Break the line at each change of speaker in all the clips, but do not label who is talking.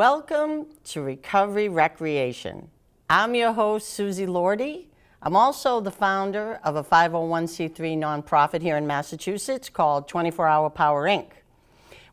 Welcome to Recovery Recreation. I'm your host, Susie Lordi. I'm also the founder of a 501c3 nonprofit here in Massachusetts called 24 Hour Power, Inc.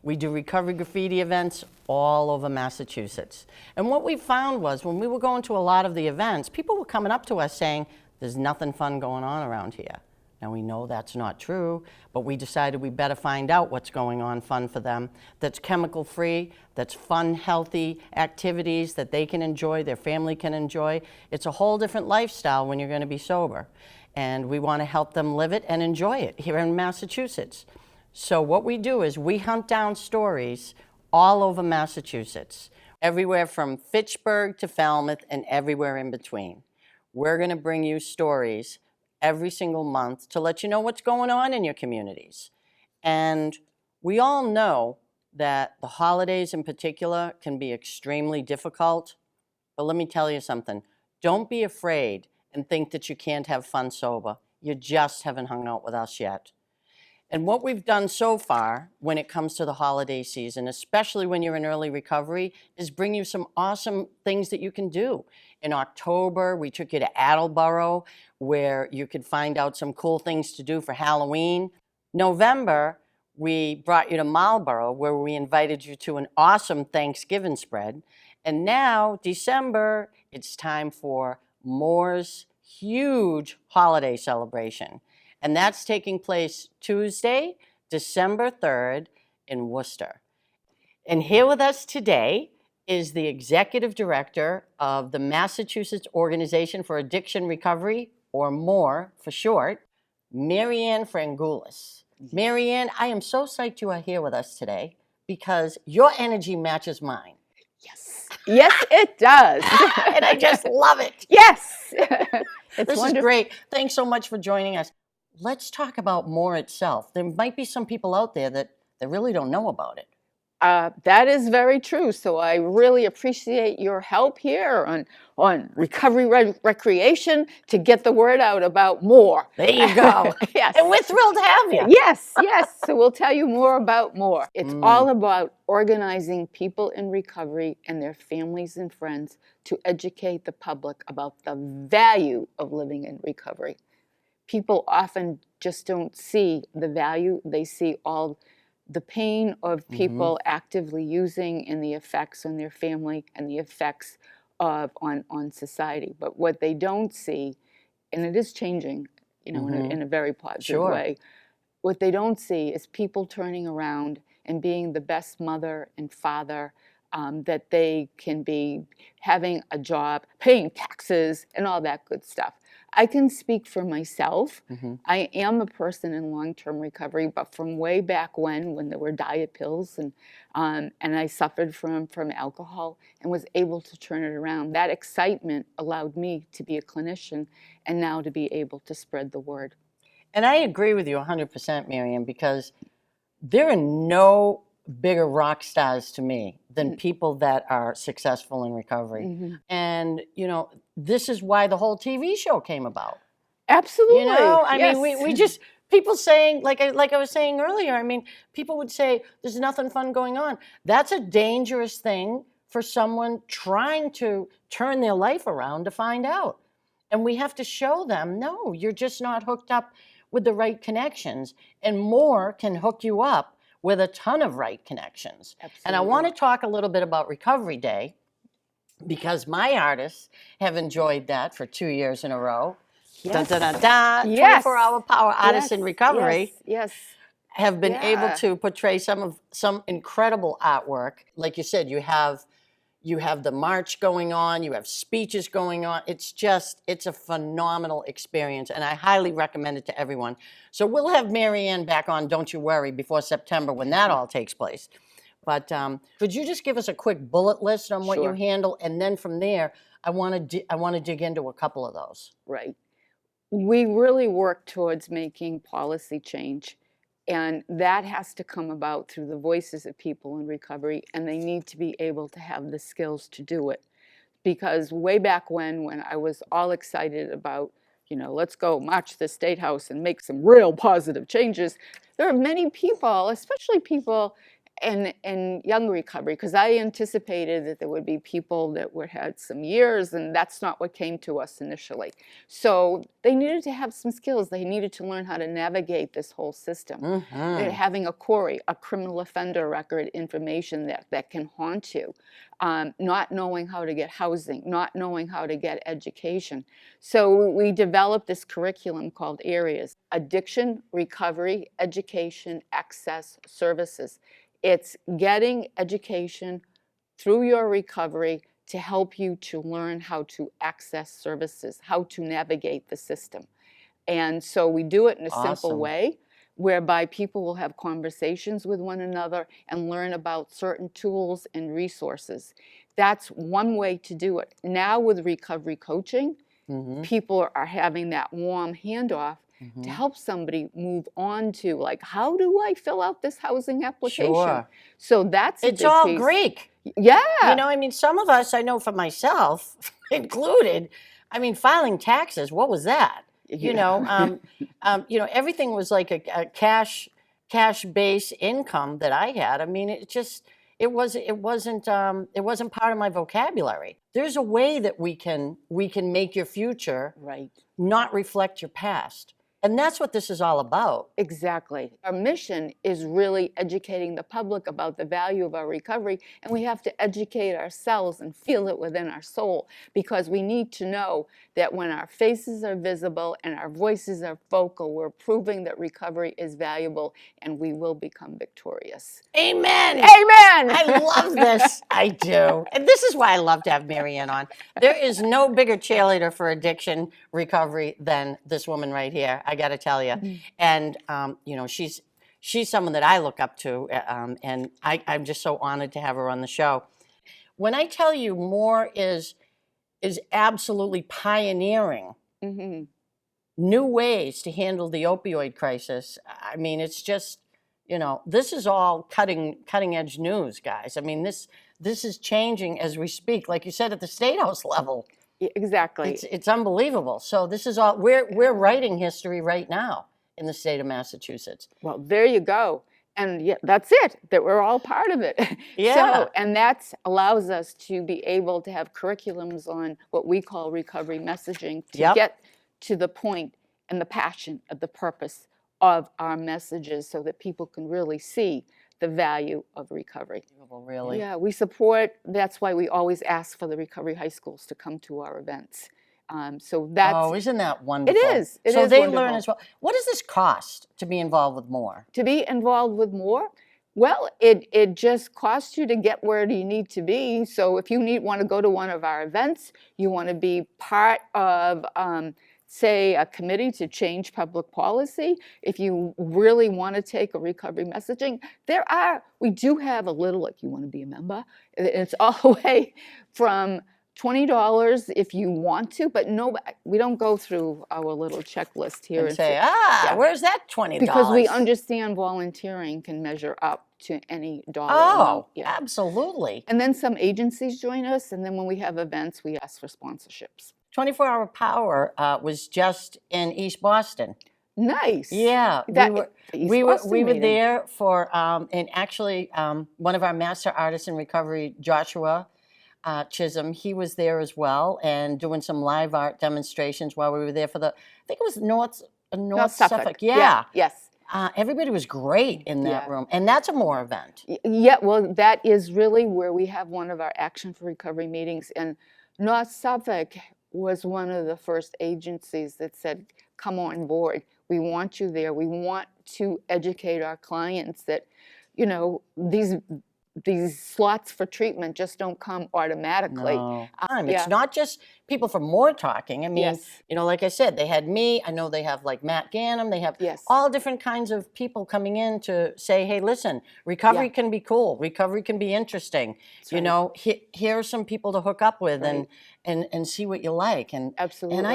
We do recovery graffiti events all over Massachusetts. And what we found was when we were going to a lot of the events, people were coming up to us saying, there's nothing fun going on around here. Now we know that's not true, but we decided we better find out what's going on fun for them, that's chemical free, that's fun, healthy activities that they can enjoy, their family can enjoy. It's a whole different lifestyle when you're going to be sober. And we want to help them live it and enjoy it here in Massachusetts. So what we do is we hunt down stories all over Massachusetts, everywhere from Fitchburg to Falmouth and everywhere in between. We're going to bring you stories every single month to let you know what's going on in your communities. And we all know that the holidays in particular can be extremely difficult, but let me tell you something. Don't be afraid and think that you can't have fun sober. You just haven't hung out with us yet. And what we've done so far when it comes to the holiday season, especially when you're in early recovery, is bring you some awesome things that you can do. In October, we took you to Attleboro, where you could find out some cool things to do for Halloween. November, we brought you to Marlborough, where we invited you to an awesome Thanksgiving spread. And now, December, it's time for MOAR's huge holiday celebration. And that's taking place Tuesday, December 3rd in Worcester. And here with us today is the executive director of the Massachusetts Organization for Addiction Recovery, or MOAR for short, Maryanne Frangules. Maryanne, I am so psyched you are here with us today because your energy matches mine.
Yes. Yes, it does.
And I just love it.
Yes.
This is great. Thanks so much for joining us. Let's talk about MOAR itself. There might be some people out there that really don't know about it.
That is very true. So I really appreciate your help here on recovery recreation to get the word out about MOAR.
There you go.
Yes.
And we're thrilled to have you.
Yes, yes. So we'll tell you more about MOAR. It's all about organizing people in recovery and their families and friends to educate the public about the value of living in recovery. People often just don't see the value. They see all the pain of people actively using and the effects on their family and the effects on society. But what they don't see, and it is changing, in a very positive way, what they don't see is people turning around and being the best mother and father that they can be, having a job, paying taxes, and all that good stuff. I can speak for myself. I am a person in long-term recovery, but from way back when there were diet pills and I suffered from alcohol and was able to turn it around. That excitement allowed me to be a clinician and now to be able to spread the word.
And I agree with you 100%, Maryanne, because there are no bigger rock stars to me than people that are successful in recovery. And, this is why the whole TV show came about.
Absolutely.
I mean, we just, people saying, like I was saying earlier, I mean, people would say, there's nothing fun going on. That's a dangerous thing for someone trying to turn their life around to find out. And we have to show them, no, you're just not hooked up with the right connections. And MOAR can hook you up with a ton of right connections. Absolutely. And I want to talk a little bit about Recovery Day because my artists have enjoyed that for 2 years in a row.
Yes.
24 Hour Power Artists in Recovery
yes.
have been able to portray some incredible artwork. Like you said, you have the march going on, you have speeches going on. It's a phenomenal experience, and I highly recommend it to everyone. So we'll have Maryanne back on, don't you worry, before September when that all takes place. But could you just give us a quick bullet list on what you handle, and then from there, I want to dig into a couple of those.
Right. We really work towards making policy change. And that has to come about through the voices of people in recovery, and they need to be able to have the skills to do it. Because way back when I was all excited about, let's go march to the State House and make some real positive changes, there are many people, especially people and young recovery, because I anticipated that there would be people that would had some years, and that's not what came to us initially. So they needed to have some skills. They needed to learn how to navigate this whole system. Having a CORI, a criminal offender record information that can haunt you, not knowing how to get housing, not knowing how to get education. So we developed this curriculum called AREAS: addiction, recovery, education, access, services. It's getting education through your recovery to help you to learn how to access services, how to navigate the system. And so we do it in a simple way, whereby people will have conversations with one another and learn about certain tools and resources. That's one way to do it. Now with recovery coaching, people are having that warm handoff to help somebody move on to, like, how do I fill out this housing application?
Sure.
So that's
It's all Greek.
Yeah.
You know, I mean, some of us, I know for myself included, I mean, filing taxes, what was that? You know, everything was like a cash-based income that I had. I mean, it wasn't part of my vocabulary. There's a way that we can make your future not reflect your past. And that's what this is all about.
Exactly. Our mission is really educating the public about the value of our recovery, and we have to educate ourselves and feel it within our soul, because we need to know that when our faces are visible and our voices are vocal, we're proving that recovery is valuable and we will become victorious.
Amen.
Amen.
I love this. I do. And this is why I love to have Maryanne on. There is no bigger cheerleader for addiction recovery than this woman right here, I got to tell you. And, she's someone that I look up to, and I'm just so honored to have her on the show. When I tell you MOAR is absolutely pioneering new ways to handle the opioid crisis, I mean, it's just, this is all cutting edge news, guys. I mean, this is changing as we speak, like you said, at the State House level.
Exactly.
It's unbelievable. So this is all, we're writing history right now in the state of Massachusetts.
Well, there you go. And yeah, that's it, that we're all part of it.
Yeah.
So, and that allows us to be able to have curriculums on what we call recovery messaging to get to the point and the passion of the purpose of our messages, so that people can really see the value of recovery.
Really?
Yeah, we support, that's why we always ask for the recovery high schools to come to our events. So that's...
Oh, isn't that wonderful?
It is.
So they learn as well. What does this cost to be involved with MOAR?
To be involved with MOAR? Well, it just costs you to get where you need to be. So if you want to go to one of our events, you want to be part of... say, a committee to change public policy, if you really want to take a recovery messaging, we do have a little, if you want to be a member, it's all the way from $20 if you want to, but no, we don't go through our little checklist here
and say, where's that $20?
Because we understand volunteering can measure up to any dollar amount.
Absolutely.
And then some agencies join us, and then when we have events, we ask for sponsorships.
24 Hour Power was just in East Boston.
Nice.
Yeah, we were there for, and actually one of our master artists in recovery, Joshua Chisholm, he was there as well, and doing some live art demonstrations while we were there for I think it was North Suffolk. Yeah.
Yes.
Everybody was great in that room, and that's a MOAR event.
Yeah, well, that is really where we have one of our Action for Recovery meetings, and North Suffolk was one of the first agencies that said, come on board. We want you there. We want to educate our clients that, these slots for treatment just don't come automatically.
No. It's not just people from MOAR talking. I mean, like I said, they had me. I know they have like Matt Gannum. They have all different kinds of people coming in to say, hey, listen, recovery can be cool. Recovery can be interesting. Here are some people to hook up with and see what you like. And
absolutely.
And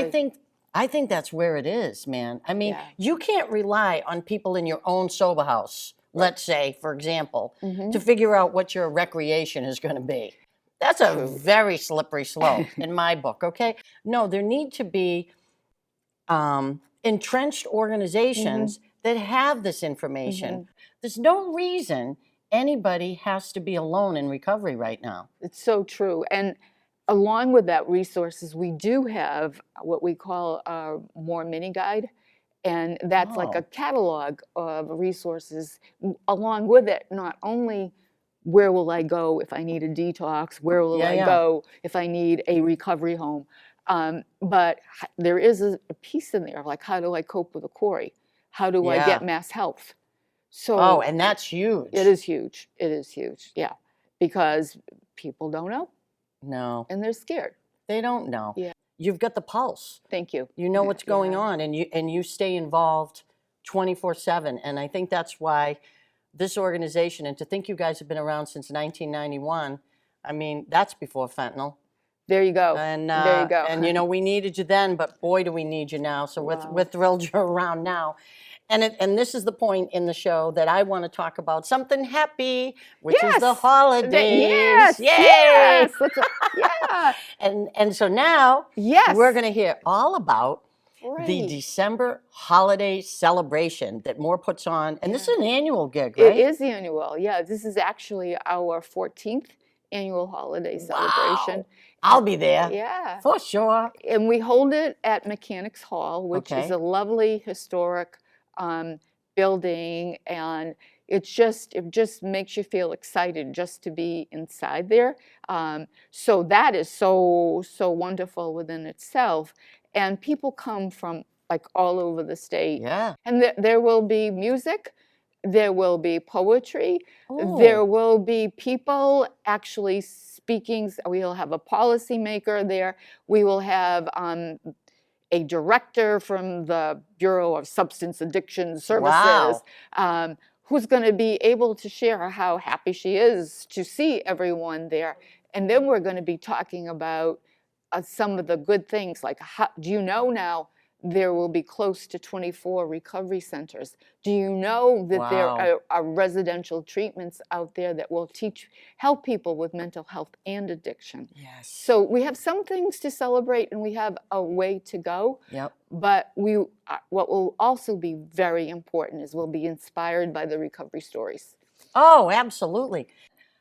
I think that's where it is, man. I mean, you can't rely on people in your own sober house, let's say, for example, to figure out what your recreation is going to be. That's a very slippery slope in my book, okay? No, there need to be entrenched organizations that have this information. There's no reason anybody has to be alone in recovery right now.
It's so true. And along with that resources, we do have what we call our MOAR mini guide. And that's like a
Oh.
catalog of resources. Along with it, not only where will I go if I need a detox, where will
Yeah,
I
yeah.
go if I need a recovery home, but there is a piece in there of like, how do I cope with a quarry? How do I
Yeah.
get mass health? So
Oh, and that's huge.
it is huge. It is huge. Yeah, because people don't know
No,
and they're scared.
they don't know.
Yeah.
You've got the pulse.
Thank you.
You know what's going
Yeah.
on, and you stay involved 24/7. And I think that's why this organization, and to think you guys have been around since 1991, I mean, that's before fentanyl.
There you go.
And
There you go.
and you know, we needed you then, but boy, do we need you now. So
Wow.
we're thrilled you're around now. And this is the point in the show that I want to talk about something happy, which is the
Yes.
holidays.
Yes.
Yay!
Yes. Yeah.
And so now
Yes.
we're going to hear all about the
Right.
December holiday celebration that MOAR puts on. And this is an annual gig,
It
right?
is annual. Yeah, this is actually our 14th annual holiday celebration.
Wow. I'll be there.
Yeah.
For sure.
And we hold it at Mechanics Hall, which is
Okay.
a lovely historic building, and it just makes you feel excited just to be inside there. So that is so wonderful within itself, and people come from like all over the state.
Yeah.
And there will be music, there will be poetry,
Oh.
there will be people actually speaking. We'll have a policymaker there. We will have a director from the Bureau of Substance Addiction Services, who's going to be able to share how happy she is to see everyone there. And then we're going to be talking about some of the good things, like do you know now there will be close to 24 recovery centers? Do you know that there are residential treatments out there that will help people with mental health and addiction?
Yes.
So we have some things to celebrate and we have a way to go.
Yep.
But what will also be very important is we'll be inspired by the recovery stories.
Oh, absolutely.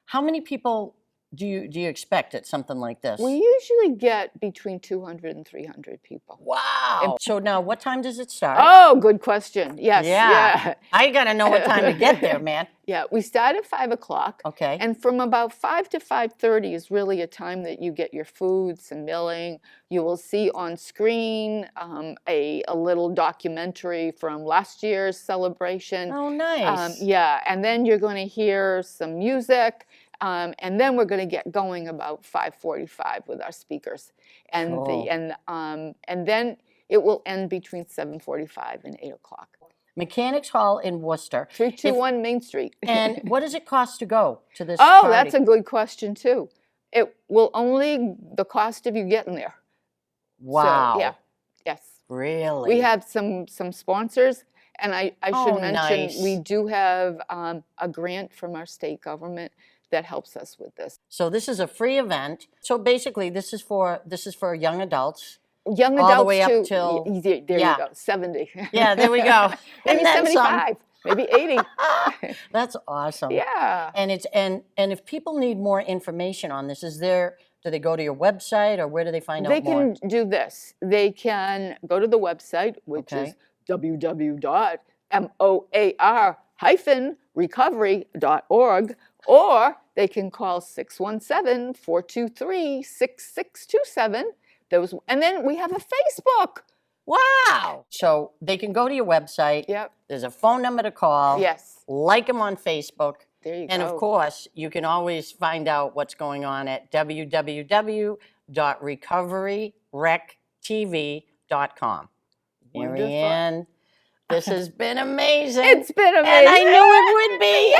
How many people do you expect at something like this?
We usually get between 200 and 300 people.
Wow. So now what time does it start?
Oh, good question. Yes.
Yeah. I got to know what time to get there, man.
Yeah, we start at 5 o'clock.
Okay.
And from about 5 to 5:30 is really a time that you get your foods and milling. You will see on screen a little documentary from last year's celebration.
Oh, nice.
Yeah, and then you're going to hear some music. And then we're going to get going about 5:45 with our speakers, and
Cool.
and then it will end between 7:45 and 8 o'clock.
Mechanics Hall in Worcester.
321 Main Street.
And what does it cost to go to this
Oh,
party?
that's a good question too. It will only the cost of you getting there.
Wow.
So, yeah. Yes.
Really?
We have some sponsors, and I should mention
nice.
we do have a grant from our state government that helps us with this.
So this is a free event. So basically, this is for young adults.
Young
All
adults
the way up
too.
till-
There
yeah.
you go, 70.
Yeah, there we go.
Maybe
And then some.
75, maybe 80.
That's awesome.
Yeah.
And if people need more information on this, do they go to your website or where do they find
They
out more?
can do this. They can go to the website, which
Okay.
is www.moar-recovery.org, or they can call 617-423-6627. And then we have a Facebook.
Wow. So they can go to your website.
Yep.
There's a phone number to call.
Yes.
Like them on Facebook.
There you
And
go.
of course, you can always find out what's going on at www.recoveryrectv.com.
Wonderful.
Maryanne, this has been amazing.
It's been amazing.
And I knew it would be.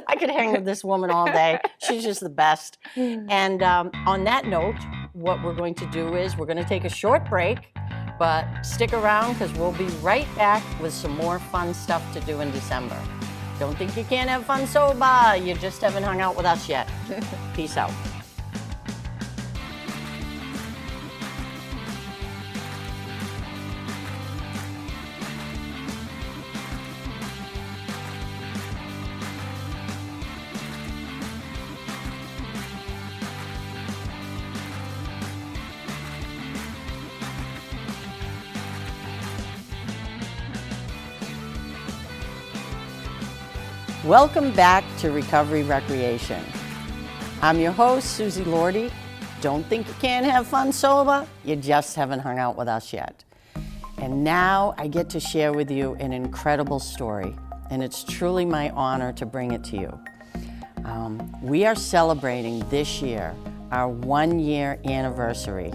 I could hang with this woman all day. She's just the best. And on that note, what we're going to do is we're going to take a short break, but stick around because we'll be right back with some more fun stuff to do in December. Don't think you can't have fun sober. You just haven't hung out with us yet. Peace out. Welcome back to Recovery Recreation. I'm your host, Susie Lordi. Don't think you can't have fun sober? You just haven't hung out with us yet. And now I get to share with you an incredible story, and it's truly my honor to bring it to you. We are celebrating this year our 1-year anniversary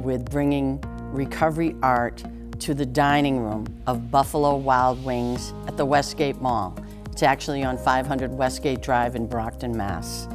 with bringing recovery art to the dining room of Buffalo Wild Wings at the Westgate Mall. It's actually on 500 Westgate Drive in Brockton, Mass.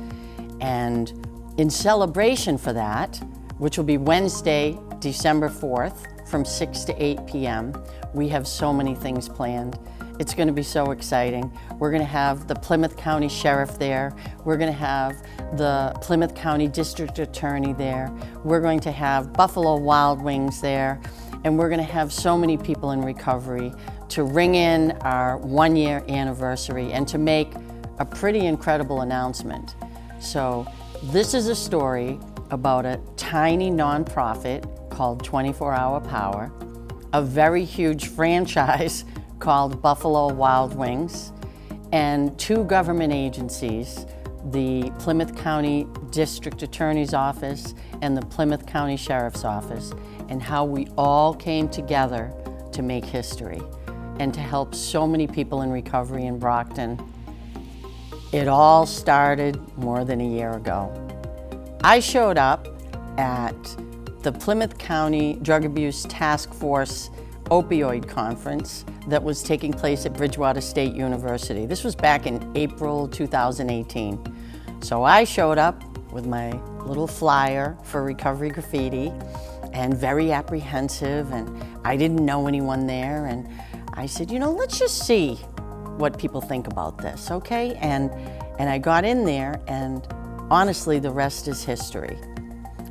And in celebration for that, which will be Wednesday, December 4th from 6 to 8 p.m., we have so many things planned. It's going to be so exciting. We're going to have the Plymouth County Sheriff there. We're going to have the Plymouth County District Attorney there. We're going to have Buffalo Wild Wings there. And we're going to have so many people in recovery to ring in our 1-year anniversary and to make a pretty incredible announcement. So this is a story about a tiny nonprofit called 24 Hour Power, a very huge franchise called Buffalo Wild Wings, and 2 government agencies, the Plymouth County District Attorney's Office and the Plymouth County Sheriff's Office, and how we all came together to make history and to help so many people in recovery in Brockton. It all started more than a year ago. I showed up at the Plymouth County Drug Abuse Task Force Opioid Conference that was taking place at Bridgewater State University. This was back in April 2018. So I showed up with my little flyer for Recovery Graffiti and very apprehensive, and I didn't know anyone there, and I said, let's just see what people think about this, okay? And I got in there, and honestly, the rest is history.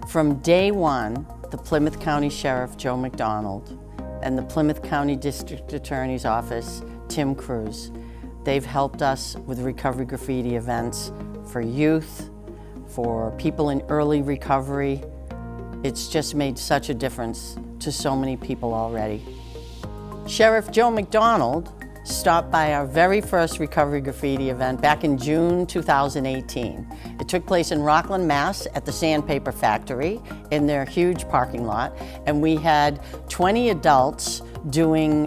From day one, the Plymouth County Sheriff, Joe McDonald, and the Plymouth County District Attorney's Office, Tim Cruz, they've helped us with Recovery Graffiti events for youth, for people in early recovery. It's just made such a difference to so many people already. Sheriff Joe McDonald stopped by our very first Recovery Graffiti event back in June 2018. It took place in Rockland, Mass at the Sandpaper Factory in their huge parking lot, and we had 20 adults doing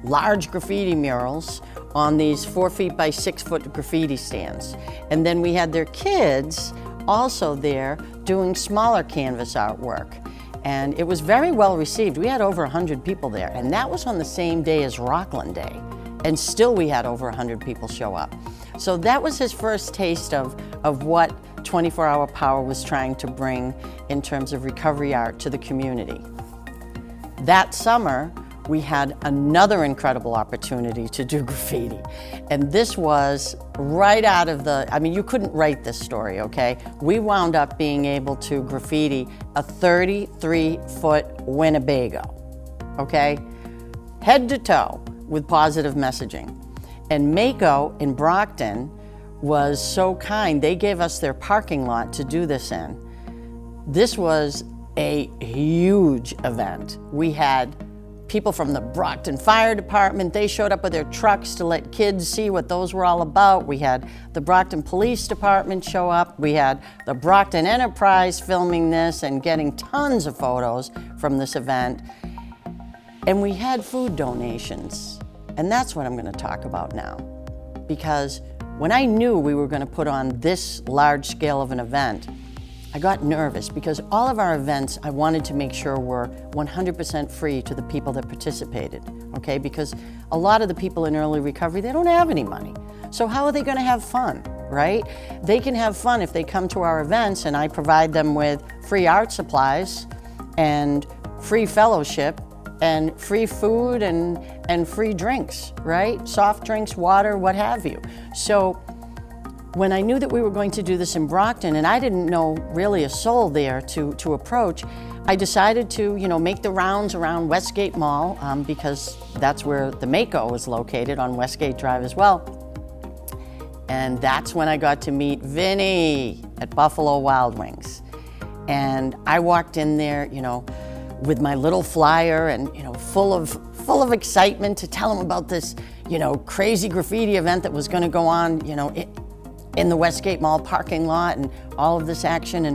large graffiti murals on these 4 feet by 6 foot graffiti stands. And then we had their kids also there doing smaller canvas artwork. And it was very well received. We had over 100 people there, and that was on the same day as Rockland Day. And still we had over 100 people show up. So that was his first taste of what 24 Hour Power was trying to bring in terms of recovery art to the community. That summer, we had another incredible opportunity to do graffiti. And this was right out of you couldn't write this story, okay? We wound up being able to graffiti a 33-foot Winnebago, okay? Head to toe with positive messaging. And Mako in Brockton was so kind. They gave us their parking lot to do this in. This was a huge event. We had people from the Brockton Fire Department. They showed up with their trucks to let kids see what those were all about. We had the Brockton Police Department show up. We had the Brockton Enterprise filming this and getting tons of photos from this event. And we had food donations. And that's what I'm going to talk about now. Because when I knew we were going to put on this large scale of an event, I got nervous because all of our events I wanted to make sure were 100% free to the people that participated, okay? Because a lot of the people in early recovery, they don't have any money. So how are they going to have fun, right? They can have fun if they come to our events and I provide them with free art supplies and free fellowship and free food and free drinks, right? Soft drinks, water, what have you. So when I knew that we were going to do this in Brockton and I didn't know really a soul there to approach, I decided to, make the rounds around Westgate Mall because that's where the Mako is located, on Westgate Drive as well. And that's when I got to meet Vinny at Buffalo Wild Wings. And I walked in there, with my little flyer and, full of excitement to tell him about this, crazy graffiti event that was going to go on, in the Westgate Mall parking lot, and all of this action.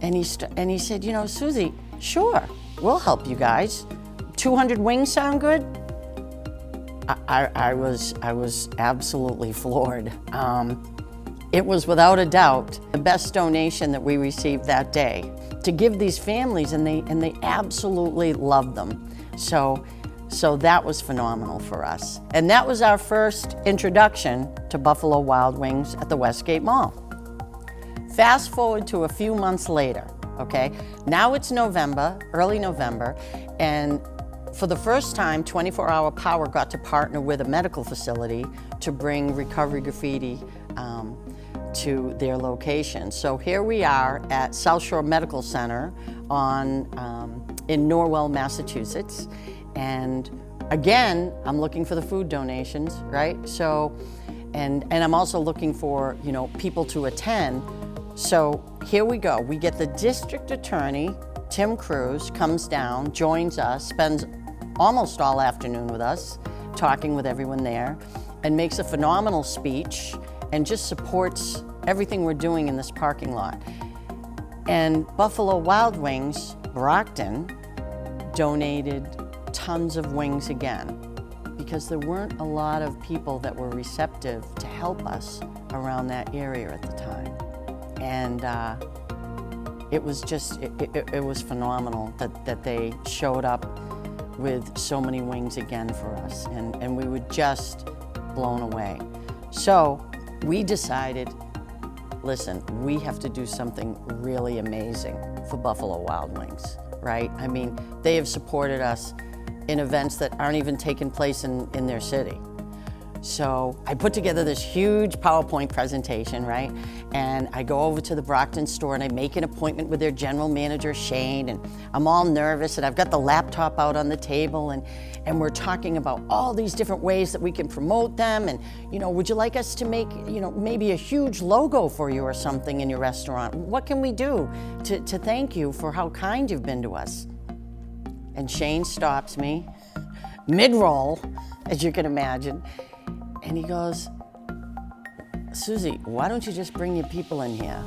And he said, Susie, sure, we'll help you guys. 200 wings sound good? I was absolutely floored. It was without a doubt the best donation that we received that day to give these families, and they absolutely loved them. So that was phenomenal for us. And that was our first introduction to Buffalo Wild Wings at the Westgate Mall. Fast forward to a few months later, okay? Now it's November, early November, and for the first time, 24 Hour Power got to partner with a medical facility to bring Recovery Graffiti to their location. So here we are at South Shore Medical Center in Norwell, Massachusetts. And again, I'm looking for the food donations, right? So, and I'm also looking for, people to attend. So here we go. We get the district attorney, Tim Cruz, comes down, joins us, spends almost all afternoon with us, talking with everyone there, and makes a phenomenal speech and just supports everything we're doing in this parking lot. And Buffalo Wild Wings, Brockton, donated tons of wings again, because there weren't a lot of people that were receptive to help us around that area at the time. And it was just, it was phenomenal that they showed up with so many wings again for us, and we were just blown away. So we decided, listen, we have to do something really amazing for Buffalo Wild Wings, right? I mean, they have supported us in events that aren't even taking place in their city. So I put together this huge PowerPoint presentation, right? And I go over to the Brockton store and I make an appointment with their general manager, Shane, and I'm all nervous, and I've got the laptop out on the table, and we're talking about all these different ways that we can promote them, and, would you like us to make, maybe a huge logo for you or something in your restaurant? What can we do to thank you for how kind you've been to us? And Shane stops me, mid-roll, as you can imagine, and he goes, Susie, why don't you just bring your people in here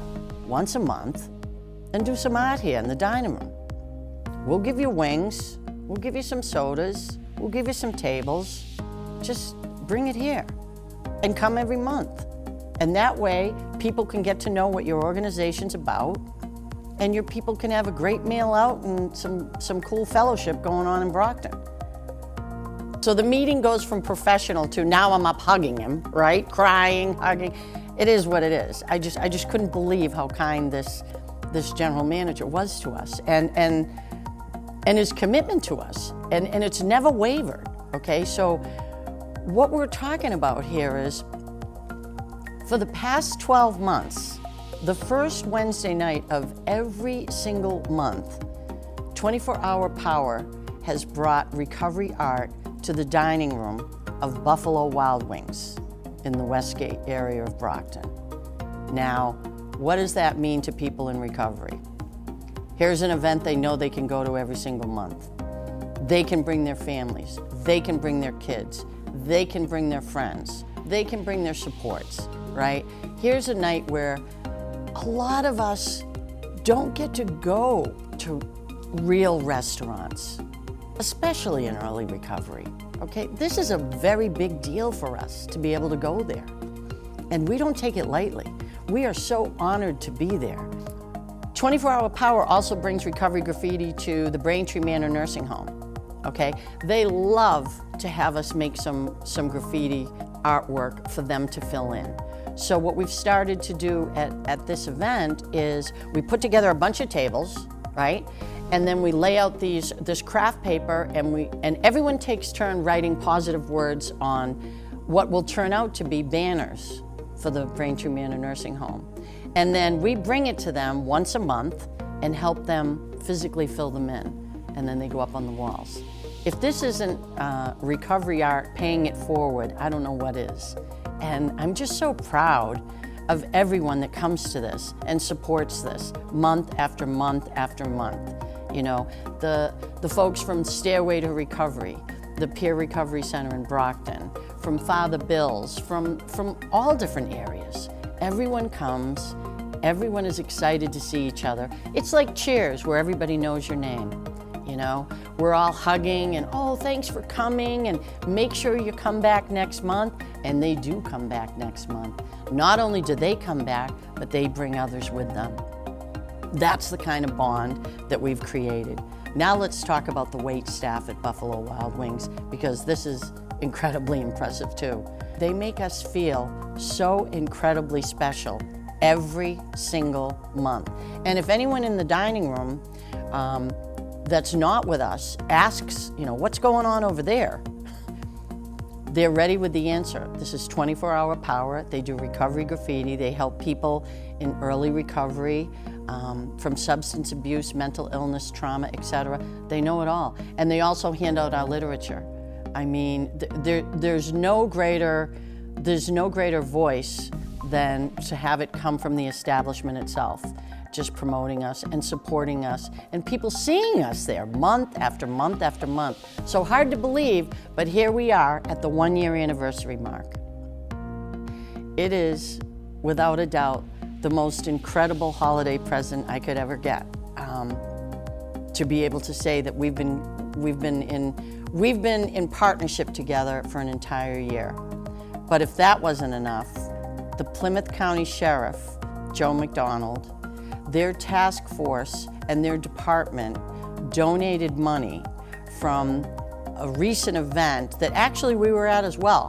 once a month and do some art here in the dining room? We'll give you wings, we'll give you some sodas, we'll give you some tables. Just bring it here and come every month. And that way, people can get to know what your organization's about, and your people can have a great meal out and some cool fellowship going on in Brockton. So the meeting goes from professional to now I'm up hugging him, right? Crying, hugging. It is what it is. I just couldn't believe how kind this general manager was to us, and his commitment to us, and it's never wavered, okay? So what we're talking about here is, for the past 12 months, the first Wednesday night of every single month, 24 Hour Power has brought recovery art to the dining room of Buffalo Wild Wings in the Westgate area of Brockton. Now, what does that mean to people in recovery? Here's an event they know they can go to every single month. They can bring their families, they can bring their kids, they can bring their friends, they can bring their supports, right? Here's a night where a lot of us don't get to go to real restaurants, especially in early recovery, okay? This is a very big deal for us to be able to go there. And we don't take it lightly. We are so honored to be there. 24 Hour Power also brings Recovery Graffiti to the Braintree Manor Nursing Home, okay? They love to have us make some graffiti artwork for them to fill in. So what we've started to do at this event is we put together a bunch of tables, right? And then we lay out this craft paper, and everyone takes turn writing positive words on what will turn out to be banners for the Braintree Manor Nursing Home. And then we bring it to them once a month and help them physically fill them in. And then they go up on the walls. If this isn't recovery art, paying it forward, I don't know what is. And I'm just so proud of everyone that comes to this and supports this month after month after month. You know, the folks from Stairway to Recovery, the Peer Recovery Center in Brockton, from Father Bill's, from all different areas. Everyone comes, everyone is excited to see each other. It's like Cheers, where everybody knows your name, you know? We're all hugging and, oh, thanks for coming, and make sure you come back next month. And they do come back next month. Not only do they come back, but they bring others with them. That's the kind of bond that we've created. Now let's talk about the wait staff at Buffalo Wild Wings, because this is incredibly impressive too. They make us feel so incredibly special every single month. And if anyone in the dining room that's not with us asks, you know, what's going on over there? They're ready with the answer. This is 24-hour power. They do recovery graffiti. They help people in early recovery from substance abuse, mental illness, trauma, etc. They know it all. And they also hand out our literature. I mean, there's no greater voice than to have it come from the establishment itself, just promoting us and supporting us, and people seeing us there month after month after month. So hard to believe, but here we are at the 1-year anniversary mark. It is, without a doubt, the most incredible holiday present I could ever get. To be able to say that we've been in partnership together for an entire year. But if that wasn't enough, the Plymouth County Sheriff, Joe McDonald, their task force and their department donated money from a recent event that actually we were at as well,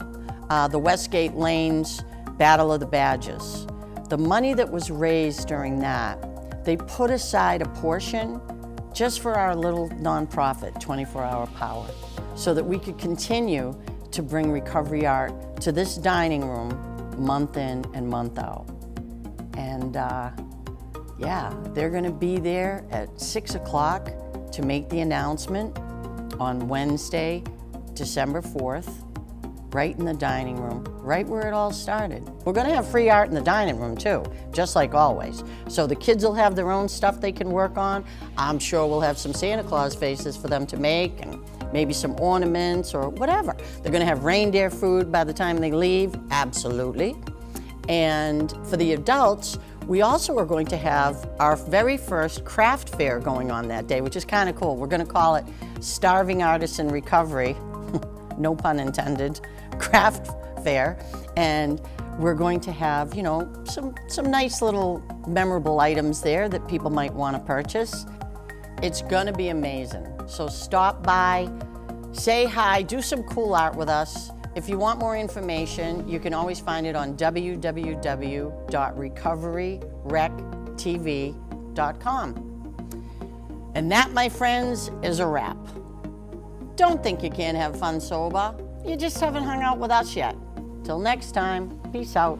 the Westgate Lanes Battle of the Badges. The money that was raised during that, they put aside a portion just for our little nonprofit, 24-hour power, so that we could continue to bring recovery art to this dining room month in and month out. And yeah, they're gonna be there at 6 o'clock to make the announcement on Wednesday, December 4th, right in the dining room, right where it all started. We're gonna have free art in the dining room too, just like always. So the kids will have their own stuff they can work on. I'm sure we'll have some Santa Claus faces for them to make, and maybe some ornaments or whatever. They're gonna have reindeer food by the time they leave, absolutely. And for the adults, we also are going to have our very first craft fair going on that day, which is kind of cool. We're gonna call it Starving Artists in Recovery, no pun intended, craft fair. And we're going to have, you know, some nice little memorable items there that people might want to purchase. It's gonna be amazing. So stop by, say hi, do some cool art with us. If you want more information, you can always find it on www.recoveryrectv.com. And that, my friends, is a wrap. Don't think you can't have fun sober. You just haven't hung out with us yet. Till next time, peace out.